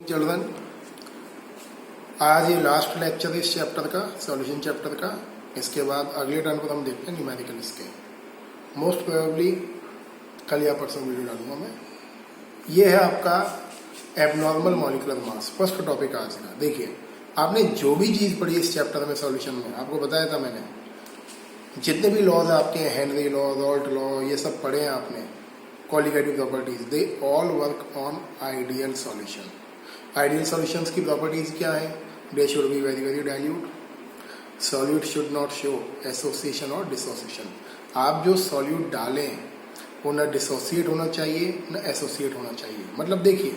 Children, आज ये last lecture है इस चैप्टर का, सॉल्यूशन चैप्टर का। इसके बाद अगले टर्न पर हम देखते हैं न्यूमेरिकल्स के। मोस्ट प्रोबेबली कल या परसों वीडियो डालूंगा मैं। ये है आपका abnormal molecular mass, first topic आज का। देखिए, आपने जो भी चीज़ पढ़ी इस चैप्टर में सॉल्यूशन में, आपको बताया था मैंने, जितने भी लॉज आपके हेनरी लॉ, रॉल्ट लॉ, ये सब पढ़े हैं आपने, colligative properties, they all work on ideal solution. Ideal solutions की प्रॉपर्टीज क्या है? They should be very very dilute, solute should not show association और डिसोसिएशन। आप जो सॉल्यूट डालें वो ना डिसोसिएट होना चाहिए ना एसोसिएट होना चाहिए। मतलब देखिए,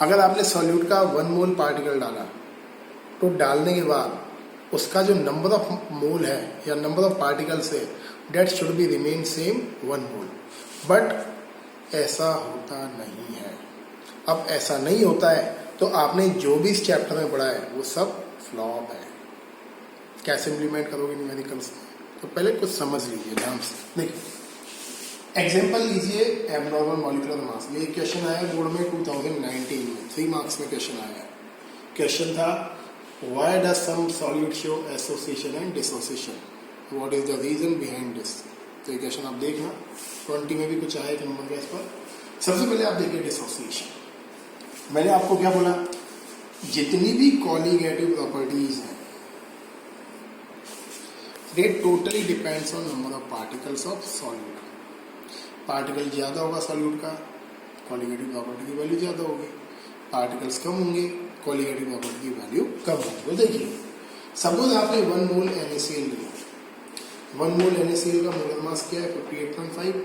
अगर आपने सॉल्यूट का 1 मोल पार्टिकल डाला तो डालने के बाद उसका जो नंबर ऑफ मोल है या नंबर ऑफ पार्टिकल्स है, that should be remain same 1 mole. But ऐसा होता नहीं है। अब ऐसा नहीं होता है तो आपने जो भी इस चैप्टर में पढ़ा है वो सब फ्लॉप है। कैसे इम्प्लीमेंट करोगे न्यूमेरिकल्स में? तो पहले कुछ समझ लीजिए ध्यान से। देखिए, एग्जांपल लीजिए एबनॉर्मल मॉलिक्यूलर मास। ये क्वेश्चन आया बोर्ड में 2019 में, 3 मार्क्स में क्वेश्चन आया। क्वेश्चन था, why does some solute show association and dissociation, what is the reason behind this. तो ये क्वेश्चन आप देखना, 20 में भी कुछ आया एक नंबर के पर। सबसे पहले आप देखिए डिसोसिएशन। मैंने आपको क्या बोला, जितनी भी कॉलिगेटिव प्रॉपर्टीज हैं, दे totally depends on number of particles of solute. Particle ज्यादा होगा सॉल्यूट का, कॉलिगेटिव प्रॉपर्टी की वैल्यू ज्यादा होगी। पार्टिकल्स कम होंगे, कॉलिगेटिव प्रॉपर्टी की वैल्यू कम होगी। तो देखिए, सपोज आपने 1 मोल NaCl लिया। 1 मोल NaCl का मोलर मास क्या है? 58.5।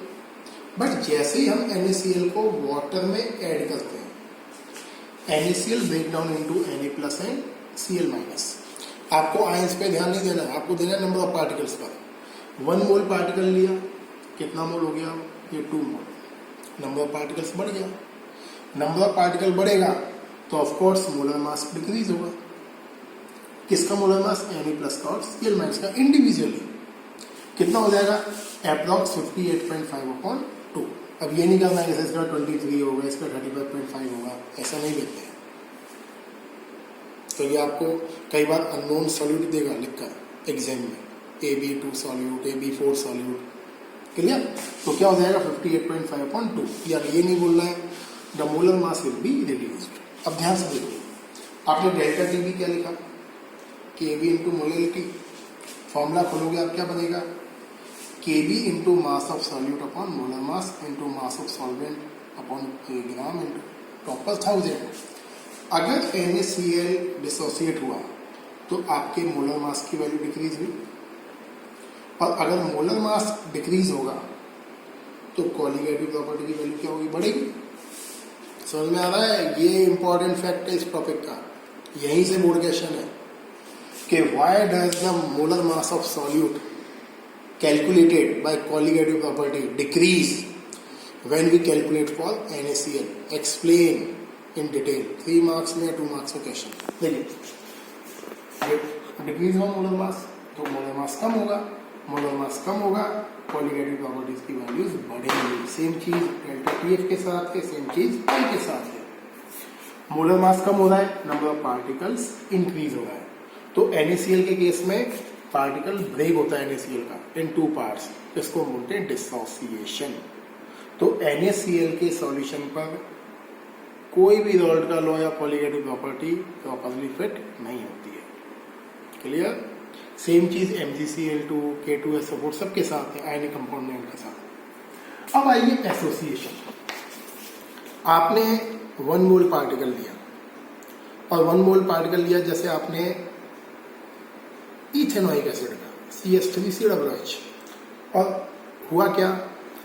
बट जैसे ही हम NaCl को वाटर में ऐड करते हैं, NaCl break down into Na+ and Cl-। आपको आयंस पे ध्यान नहीं देना है, आपको देना है नंबर ऑफ पार्टिकल्स पर। 1 मोल पार्टिकल लिया, कितना मोल हो गया? ये 2 मोल। नंबर ऑफ पार्टिकल्स बढ़ गया। नंबर ऑफ पार्टिकल बढ़ेगा तो ऑफकोर्स मोलर मास डिक्रीज होगा। किसका मोलर मास? Na+ का और Cl- का इंडिविजुअली। कितना हो जाएगा? अप्रॉक्स 58.5/2। अब ये नहीं करना है जैसे इसका 23 होगा, इसका 35.5 होगा, ऐसा नहीं लेते हैं। तो ये आपको कई बार अननोन सॉल्यूट देगा लिखकर एग्जाम में, AB2 solute, AB4 solute, clear? तो क्या हो जाएगा? 58.5/2। यार ये नहीं बोलना है the molar mass will be reduced. अब ध्यान से देखिए, आपने डेल्टा टी भी क्या लिखा? KB into molarity. फॉर्मूला खोलोगे आप, क्या बनेगा? KB into mass of solute upon molar mass into mass of solvent upon gram into proper 1000। अगर NaCl डिसोसिएट हुआ तो आपके मोलर मास की वैल्यू डिक्रीज हुई, और अगर मोलर मास डिक्रीज होगा तो कॉलिगेटिव प्रॉपर्टी की वैल्यू क्या होगी? बढ़ेगी। समझ में आ रहा है? ये इंपॉर्टेंट फैक्ट है इस टॉपिक का, यहीं से बोर्ड क्वेश्चन है कि why does the molar mass of solute calculated by colligative property decrease when we calculate for NaCl? Explain in detail। 3 marks में या 2 मार्क्स का क्वेश्चन। देखिए, डिक्रीज हुआ मोलर मास तो मोलर मास कम होगा, मोलर मास कम होगा, कॉलिगेटिव प्रॉपर्टीज की values बढ़ेंगी। सेम चीज डेल्टा TF के साथ है, सेम चीज I के साथ है। मोलर मास कम हो रहा है, नंबर ऑफ पार्टिकल्स इंक्रीज हो रहा है। तो NaCl के केस में पार्टिकल ब्रेक होता है NaCl का इन 2 पार्ट्स, इसको बोलते हैं डिसोसिएशन। तो NaCl के सॉल्यूशन पर कोई भी रॉल्ट का लॉ या कॉलिगेटिव प्रॉपर्टी प्रॉपरली फिट नहीं होती है। क्लियर? सेम चीज MgCl2, K2SO4 सबके साथ है, आयनिक कंपाउंड के साथ। अब आइए एसोसिएशन। आपने 1 मोल पार्टिकल लिया, और 1 मोल पार्टिकल लिया जैसे आपने इथेनोइक एसिड का CH3COOH, और हुआ क्या?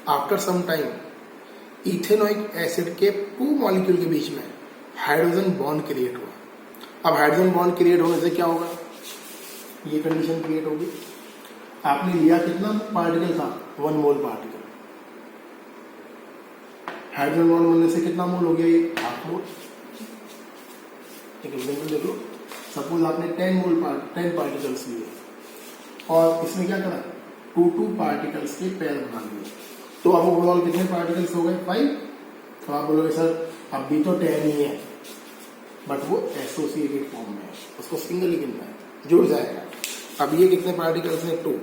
After some time ethanoic acid के 2 मॉलिक्यूल के बीच में हाइड्रोजन बॉन्ड क्रिएट हुआ। अब हाइड्रोजन बॉन्ड क्रिएट होने से क्या होगा? ये कंडीशन क्रिएट होगी। आपने लिया कितना पार्टिकल था? 1 मोल पार्टिकल। हाइड्रोजन बॉन्ड बनने से कितना मोल हो गया? ये 1/2 मोल। एक एग्जाम्पल देख लो, सपोज आपने 10 पार्टिकल्स लिए और इसमें क्या करा? 2 पार्टिकल्स के पेयर बना लिए। तो अब ओवरऑल कितने पार्टिकल्स हो गए? 5। तो आप बोलोगे सर अब भी तो 10 ही है, बट वो एसोसिएटेड फॉर्म में है, उसको सिंगल ही गिनना है, जुड़ जाएगा। अब ये कितने पार्टिकल्स हैं? 2।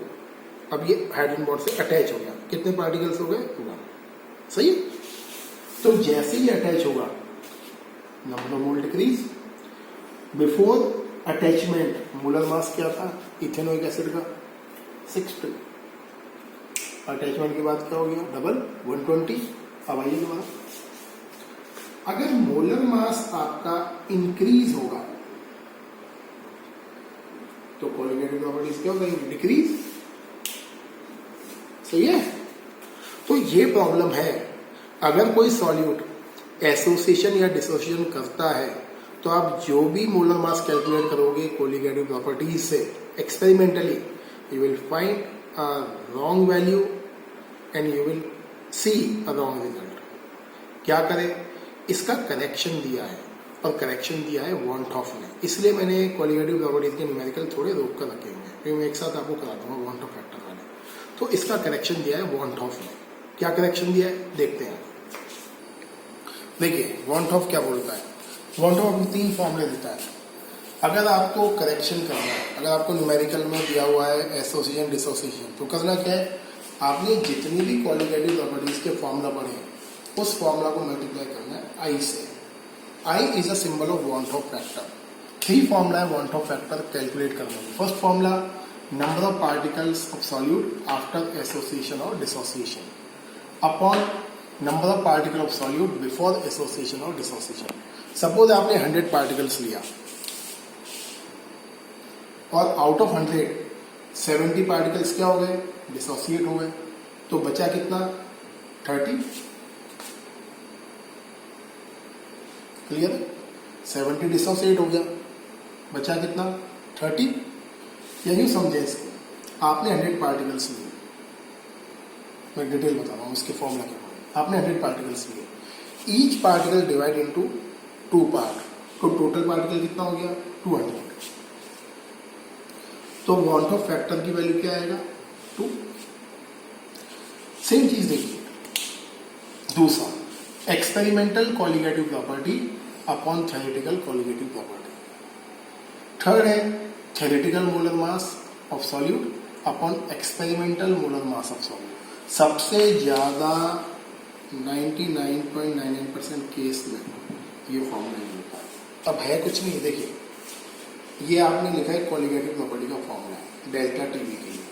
अब ये हाइड्रोजन बॉन्ड से अटैच हो गया, कितने पार्टिकल्स हो गए? 1। सही है। तो जैसे ही अटैच होगा number of mole decrease. Before attachment molar mass क्या था इथेनोइक एसिड का? 60। अटैचमेंट के बाद क्या हो गया? डबल 120। अब आइए दोबारा, अगर मोलर मास आपका इंक्रीज होगा तो कोलिगेटिव प्रॉपर्टीज क्या हो जाएंगी? डिक्रीज। सही है। तो ये प्रॉब्लम है, अगर कोई सॉल्यूट एसोसिएशन या डिसोसिएशन करता है तो आप जो भी मोलर मास कैलकुलेट करोगे कोलिगेटिव प्रॉपर्टीज से experimentally, you will find a wrong value and you will see a wrong result. क्या करें? इसका करेक्शन दिया है, और करेक्शन दिया है वॉन-हॉफ ने, इसलिए मैंने कोलिगेटिव प्रॉपर्टीज के न्यूमेरिकल थोड़े रोक कर रखे हुए हैं, फिर मैं एक साथ आपको करा दूंगा वॉन-हॉफ फैक्टर वाले। तो इसका करेक्शन दिया है वॉन-हॉफ ने। क्या करेक्शन दिया है देखते हैं। देखिए वॉन-हॉफ क्या बोलता है। वॉन-हॉफ अपने 3 फॉर्मूले देता है। अगर आपको करेक्शन करना है, अगर आपको न्यूमेरिकल में दिया हुआ है एसोसिएशन डिसोसिएशन, तो करना क्या है, आपने जितनी भी कोलिगेटिव प्रॉपर्टीज के फॉर्मूला पढ़े उस फॉर्मूला को मल्टीप्लाई करना है आई से। I is a symbol of van't Hoff factor. 3 formula है वॉन-हॉफ फैक्टर कैलकुलेट करने में। First formula, number of particles of solute after association और dissociation upon number of particle of solute before association और dissociation. Suppose आपने 100 particles लिया और out of 100 70 particles क्या हो गए? डिसोसिएट हो गए, तो बचा कितना? 30। क्लियर? 70 डिसोसिएट हो गया, बचा कितना? 30। या यूं समझे इसको, आपने 100 पार्टिकल्स लिए, मैं डिटेल बता रहा हूं उसके फॉर्मूला के बारे में। आपने 100 पार्टिकल्स लिए, each particle divide into 2 part, तो टोटल पार्टिकल कितना हो गया? 200। तो वॉन-हॉफ फैक्टर की वैल्यू क्या आएगा? 2। सेम चीज देखिए दूसरा, experimental colligative property upon theoretical colligative property. Third है theoretical molar mass of solute upon experimental molar mass of solute. सबसे ज्यादा 99.99% केस में ये फॉर्मूला मिलता है। अब है कुछ नहीं, देखिए ये आपने लिखा है कोलिगेटिव प्रॉपर्टी का फॉर्मूला डेल्टा टीवी के लिए,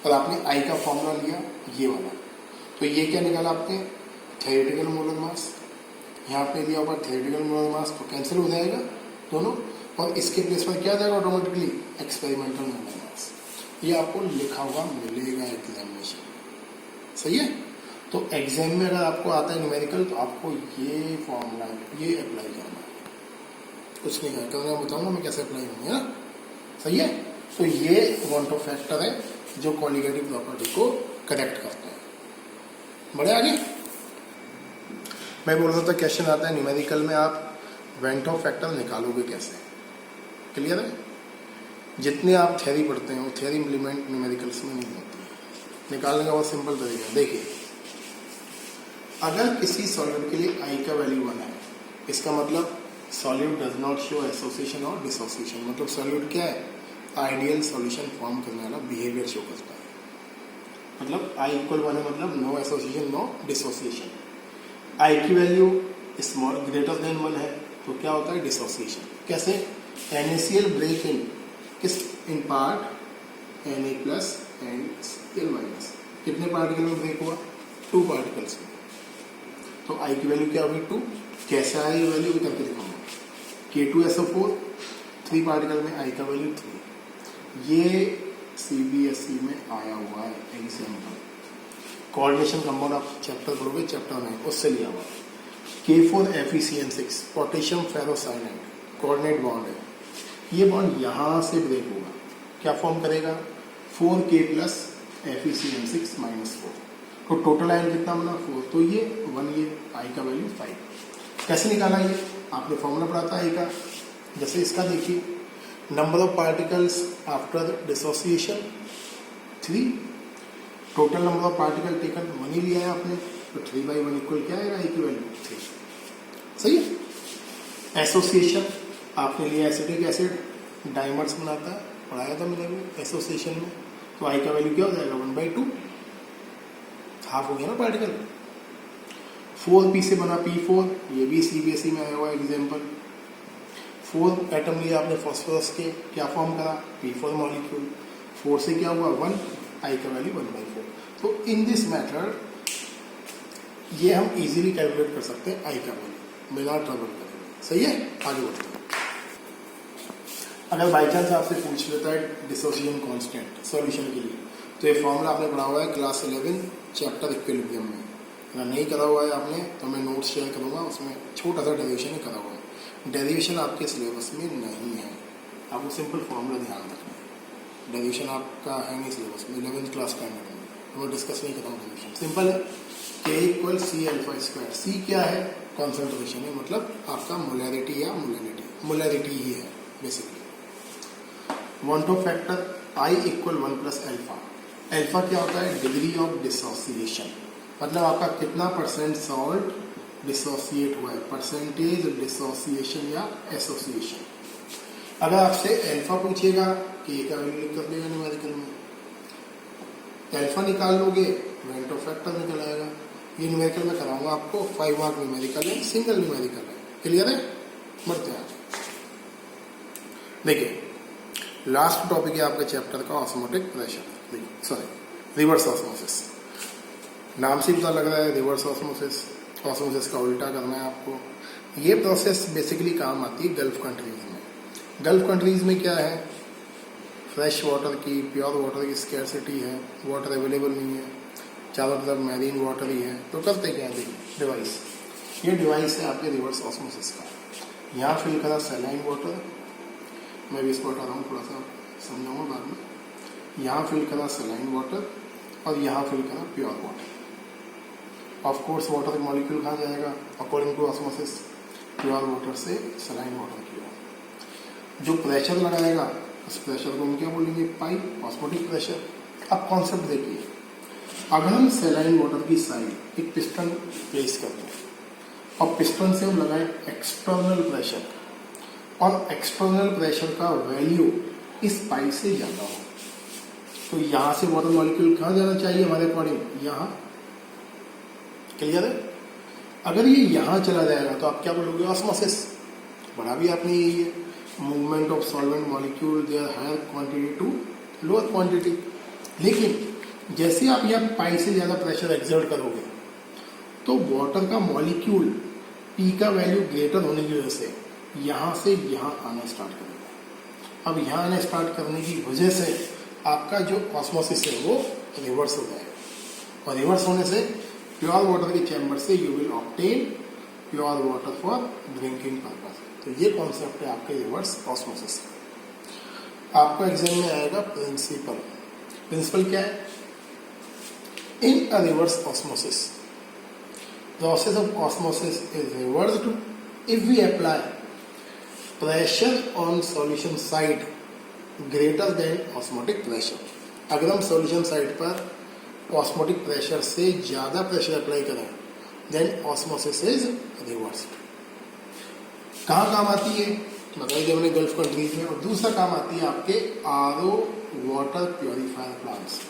और आपने आई का फॉर्मूला लिया ये वाला, तो ये क्या निकाला आपने? थ्योरेटिकल मोलर मास। यहाँ पे दिया हुआ थ्योरेटिकल मोलर मास, तो कैंसिल हो जाएगा दोनों, और इसके प्लेस पर क्या आ जाएगा ऑटोमेटिकली? एक्सपेरिमेंटल मोलर मास। ये आपको लिखा हुआ मिलेगा एग्जामिनेशन। सही है। तो एग्जाम में अगर आपको आता है न्यूमेरिकल तो आपको ये फॉर्मूला ये अप्लाई करना है, कुछ नहीं करना, मैं बताऊंगा मैं कैसे अप्लाई होंगे ना। सही है। तो ये वॉन-हॉफ फैक्टर है जो कोलिगेटिव प्रॉपर्टी को करेक्ट करता है। बड़े आगे मैं बोल रहा था क्वेश्चन आता है न्यूमेरिकल में, आप वॉन-हॉफ फैक्टर निकालोगे कैसे? क्लियर है। जितने आप थ्योरी पढ़ते हो थ्योरी इम्प्लीमेंट न्यूमेरिकल्स में नहीं होती है। निकालने का बहुत सिंपल तरीका है। देखिए अगर किसी सॉल्यूट के लिए आई का वैल्यू 1 है, इसका मतलब solute does not show association और डिसोसिएशन। मतलब सॉल्यूट क्या है? आइडियल सॉल्यूशन फॉर्म करने वाला बिहेवियर शो करता है। मतलब आई इक्वल 1 है, मतलब नो एसोसिएशन नो डिसोसिएशन। आई की वैल्यू स्मॉल ग्रेटर देन 1 है तो क्या होता है? डिसोसिएशन। कैसे? NaCl ब्रेक इन किस in part Na plus and Cl minus. कितने पार्टिकल में ब्रेक हुआ? 2 पार्टिकल्स में। तो आई की वैल्यू क्या होगी? 2। कैसे आया ये वैल्यू? करके दिखाऊंगा। K2SO4 3 पार्टिकल में आई का वैल्यू 3। ये CBSE में आया हुआ है एग्जाम्पल। कोऑर्डिनेशन कंपाउंड आप चैप्टर पढ़ोगे, चैप्टर 9 उससे लिया हुआ। K4FeCN6 potassium ferrocyanide coordinate bond है। ये बॉन्ड यहां से ब्रेक होगा, क्या फॉर्म करेगा? 4K plus FeCN6 minus 4। तो टोटल आयन कितना बना? 4। तो ये 1, ये आई का वैल्यू 5। कैसे निकाला? ये आपने फॉर्मूला पढ़ा था आई का। जैसे इसका देखिए, number of particles after dissociation 3, total number of particle taken 1 ही लिया है आपने, तो 3/1 इक्वल क्या आएगा? आई की वैल्यू 3। सही है। एसोसिएशन आपने लिया एसिटिक एसिड डाइमर्स बनाता है, पढ़ाया था मैंने एसोसिएशन में, तो आई का वैल्यू क्या हो जाएगा 1/2, हाफ हो गया ना पार्टिकल। 4p से बना P4, ये भी CBSE में आया हुआ एग्जाम्पल। 4 एटम लिया आपने फॉस्फोरस के, क्या फॉर्म करा P4 मॉलिक्यूल, 4 से क्या हुआ 1, आई का वैल्यू 1/4। तो इन दिस मेथड ये हम इजीली कैलकुलेट कर सकते हैं आई का वैल्यू बिना ट्रबल करेंगे। सही है, आगे बढ़ते हैं। अगर बाई चांस आपसे पूछ लेता है डिसोसिएशन कांस्टेंट सॉल्यूशन के लिए, तो ये फॉर्मूला आपने पढ़ा हुआ है क्लास 11 चैप्टर इक्विलिब्रियम में। अगर नहीं करा हुआ है आपने तो मैं नोट्स शेयर करूँगा, उसमें छोटा सा डेरिवेशन ही करा हुआ है। डेरिवेशन आपके सिलेबस में नहीं है, आपको सिंपल फॉर्मूला ध्यान रखना है। डेरिवेशन आपका है नहीं सिलेबस में, 11th क्लास स्टैंडर्ड में, वो डिस्कस नहीं कर रहा हूँ। डेरिवेशन सिंपल है, K = C∝²। C क्या है, कॉन्सेंट्रेशन है, मतलब आपका मोलैरिटी या मोलैरिटी ही है basically. One two factor I = 1 + alpha. Alpha क्या होता है, डिग्री ऑफ डिसोसिएशन, मतलब आपका कितना % सॉल्ट डिसोसिएट हुआ है, परसेंटेज डिसोसिएशन या एसोसिएशन। अगर आपसे अल्फा पूछेगा K का वैल्यू लिख कर देगा न्यूमेरिकल में, अल्फा निकाल लोगे वन टू फैक्टर निकल आएगा। ये न्यूमेरिकल में कराऊंगा आपको, 5 मार्क न्यूमेरिकल है, सिंगल न्यूमेरिकल है। क्लियर है, बढ़ते हैं। देखिए लास्ट टॉपिक है आपके चैप्टर का osmotic pressure, sorry reverse osmosis. नाम से पता लग रहा है रिवर्स ऑस्मोसिस, ऑस्मोसिस का उल्टा करना है आपको। ये प्रोसेस बेसिकली काम आती है गल्फ कंट्रीज में। गल्फ कंट्रीज में क्या है, फ्रेश वाटर की, प्योर वाटर की स्कैरसिटी है, वाटर अवेलेबल नहीं है, चारों तरफ मैरीन वाटर ही है। तो करते क्या है, देखिए डिवाइस, ये डिवाइस है आपके रिवर्स ऑस्मोसिस का। यहाँ फिल करा सैलाइन वाटर, मैं भी इसको हटा रहा हूँ, थोड़ा सा समझाऊंगा बाद में। यहाँ फिल करा सैलाइन वाटर और यहाँ फिल करा pure water. Of course water का मॉलिक्यूल कहाँ जाएगा according to osmosis, pure water से सैलाइन वाटर की ओर। जो प्रेशर लगाएगा उस प्रेशर को हम क्या बोलेंगे, पाइप, ऑस्मोटिक प्रेशर। अब कॉन्सेप्ट देखिए, अगर हम सैलाइन वाटर की साइड एक पिस्टन प्लेस करते हैं और पिस्टन से हम लगाएं एक्सटर्नल प्रेशर, और एक्सटर्नल प्रेशर का वैल्यू इस पाइप से ज़्यादा हो, तो यहाँ से वाटर मॉलिक्यूल कहाँ जाना चाहिए हमारे अकॉर्डिंग, यहाँ। क्लियर है, अगर ये यहाँ चला जाएगा तो आप क्या बोलोगे, ऑस्मोसिस। पढ़ा भी आपने यही है, movement of solvent molecule their higher quantity to lower quantity. लेकिन जैसे आप यहाँ पाई से ज़्यादा प्रेशर एक्सर्ट करोगे तो वाटर का मॉलिक्यूल P का वैल्यू ग्रेटर होने की वजह से यहाँ से यहाँ आना स्टार्ट करेगा। अब यहाँ आना स्टार्ट करने की वजह से आपका जो ऑस्मोसिस है वो रिवर्स हो जाएगा, और रिवर्स होने से प्योर वाटर के चैम्बर से you will obtain pure water for drinking purpose. तो ये कॉन्सेप्ट है आपके रिवर्स ऑस्मोसिस का। आपका एग्जाम में आएगा प्रिंसिपल। प्रिंसिपल क्या है, in a reverse osmosis process of osmosis is reversed if we apply pressure on solution side greater than osmotic pressure। अगर हम solution side पर osmotic pressure से ज़्यादा प्रेशर अप्लाई करें then osmosis is reversed। कहाँ काम आती है बताइए, हमने गल्फ कंट्रीज में। और दूसरा काम आती है आपके RO water purifier plants.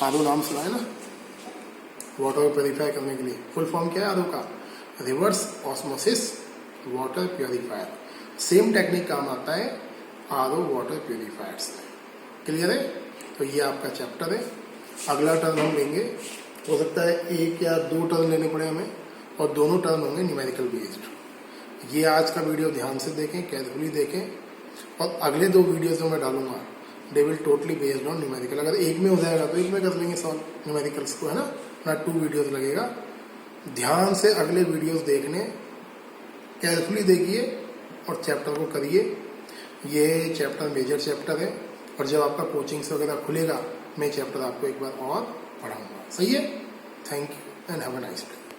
RO नाम सुना है ना, वाटर को प्योरीफाई करने के लिए। फुल फॉर्म क्या है आरओ का, reverse osmosis water purifier. Same technique काम आता है आरओ वाटर प्योरीफायर से। क्लियर है, तो ये आपका चैप्टर है। अगला टर्म हम लेंगे, हो सकता है 1 या 2 टर्म लेने पड़े हमें, और दोनों टर्म होंगे न्यूमेरिकल बेस्ड। ये आज का वीडियो ध्यान से देखें, केयरफुली देखें, और अगले 2 वीडियोज जो मैं डालूंगा they will totally based on numerical. अगर एक में हो जाएगा तो एक में कर लेंगे सॉल्व न्यूमेरिकल्स को, है ना, 2 वीडियोस लगेगा। ध्यान से अगले वीडियोस देखने, केयरफुली देखिए और चैप्टर को करिए। ये चैप्टर मेजर चैप्टर है, और जब आपका कोचिंग्स वगैरह खुलेगा मैं चैप्टर आपको एक बार और पढ़ाऊंगा। सही है, thank you and have a nice day.